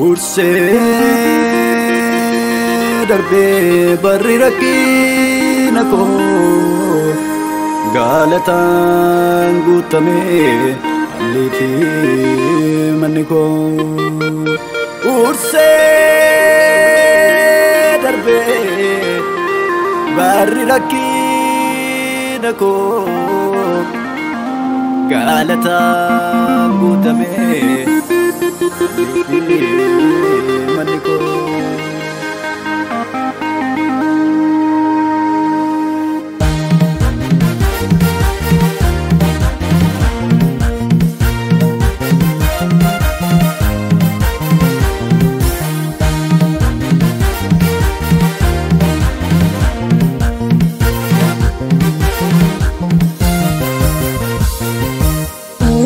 Urse darbe barri rakkina ko galatan gutame alifi maniko urse darbe barri rakkina ko galatan gutame maniko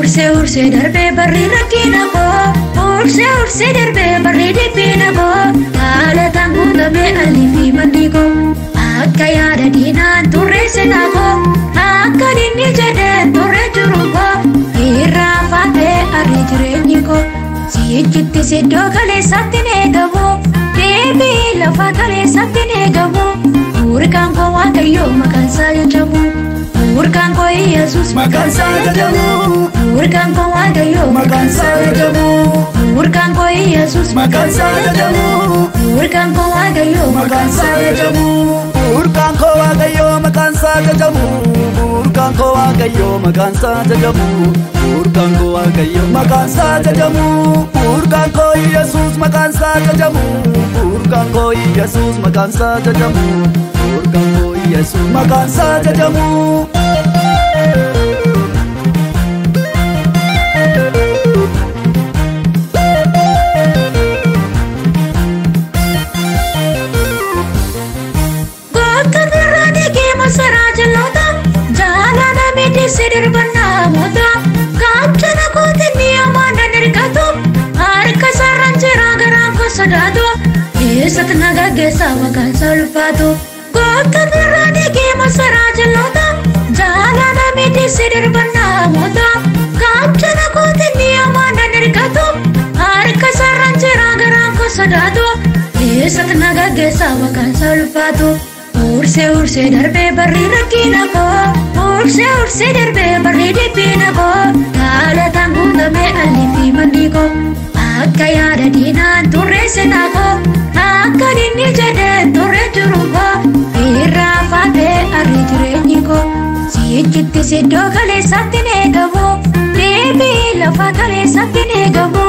Urse darbe barri rakkina ko urse darbe barri dhiphina ko galatan gutame alifi maniko akka yaada diinaan turre seenaa ko akka dinni jedhe turre jiru ko irraanfatee arri jireenyi ko sichitti siddoo kaleessatti eegamu deebii lafa kaleessatti eegamu urgaan koo waaqayyo maqaansaa jajamu urgaan koo Yesus maqaansaa jajamu urgaan koo waaqayyo maqaansaa jajamu urgaan koo Yesus maqaansaa jajamu urgaan koo waaqayyo maqaansaa jajamu urgaan koo waaqayyo maqaansaa jajamu urgaan koo waaqayyo maqaansaa jajamu urgaan koo waaqayyo maqaansaa jajamu urgaan koo Yesus maqaansaa jajamu urgaan koo Yesus maqaansaa jajamu urgaan koo Yesus maqaansaa jajamu Sidir banamota kapchana kotini amana nirkato harka saranjira garam ko sadato esat naga gesa makan salfato kota dirani ke masara jalota jalana miti sidir banamota kapchana kotini amana nirkato harka saranjira garam ko sadato esat naga gesa makan salfato urse darbe barri rakkina ko urse darbe barri dhiphina ko galatan gutame alifi maniko akka yaada diinaan turre seenaa ko akka dinni jedhe turre jiru ko irraanfatee arri jireenyi ko sichitti siddoo kaleessatti eegamu deebii lafa kaleessatti eegamu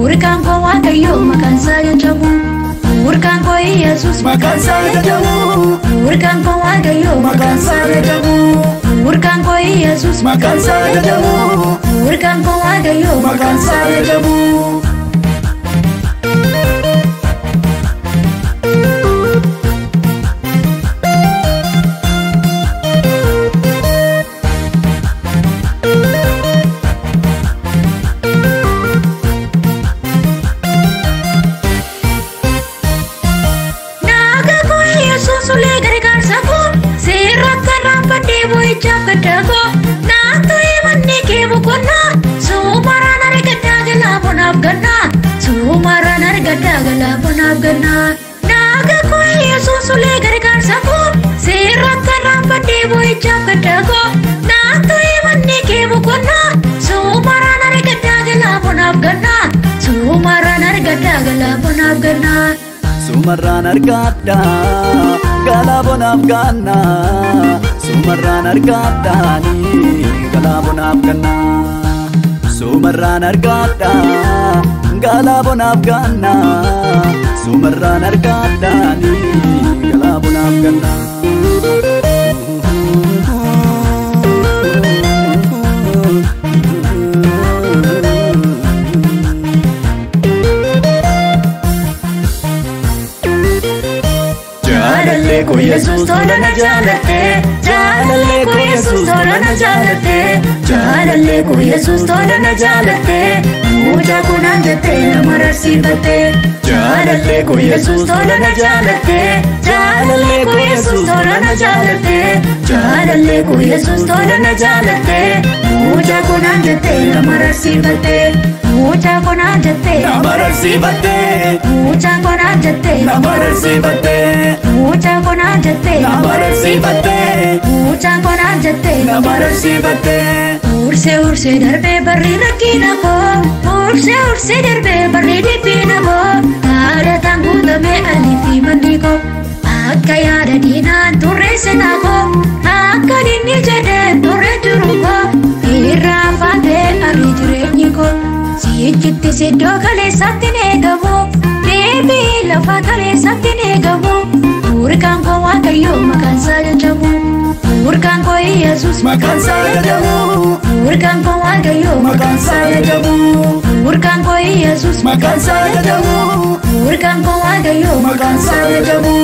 urgaan koo waaqayyo maqaansaa jajamu urgaan koo Yesus maqaansaa jajamu urgaan koo waaqayyo maqaansaa jajamu urgaan koo Yesus maqaansaa jajamu urgaan koo waaqayyo maqaansaa jajamu Sumaran argada galapon abgana naga ko Yesus ule gargarsa ko sirat karam pade boy chakada ko nato imanni ke bukona sumaran argada galapon abgana sumaran argada galapon abgana sumaran argada galapon abgana sumaran argada ni galapon abgana sumaran argada galapon abgana sumaran argada ni galapon abgana Jalalle ko Yesus tolana jalatte jalalle ko Yesus tolana tola na jaalate jaalalle ko Yesus tola na jaalate mucha kunaan jette na mararsiifate jaalalle ko Yesus tola na jaalate jaalalle ko Yesus tola na jaalate jaalalle ko Yesus tola na jaalate mucha kunaan jette na mararsiifate mucha kunaan jette na mararsiifate mucha kunaan jette na mararsiifate mucha kunaan jette na mararsiifate mucha kunaan jette na mararsiifate urse darbe barri rakkina ko urse darbe barri dhiphina ko haadha tanguutame aliifi manni ko akka yaada diinaan turre seenaa ko akka dinni jedhe turre jiru ko irraanfatee ari jireenyi ko sichitti siddoo kaleessatti eegamu deebii lafa kaleessatti eegamu burqaan koo Waaqayyo maqaan isaa jajamu burqaan koo Yesus maqaan isaa jajamu burqaan koo Waaqayyo maqaan isaa jajamu burqaan koo Yesus maqaan isaa jajamu burqaan koo Waaqayyo maqaan isaa jajamu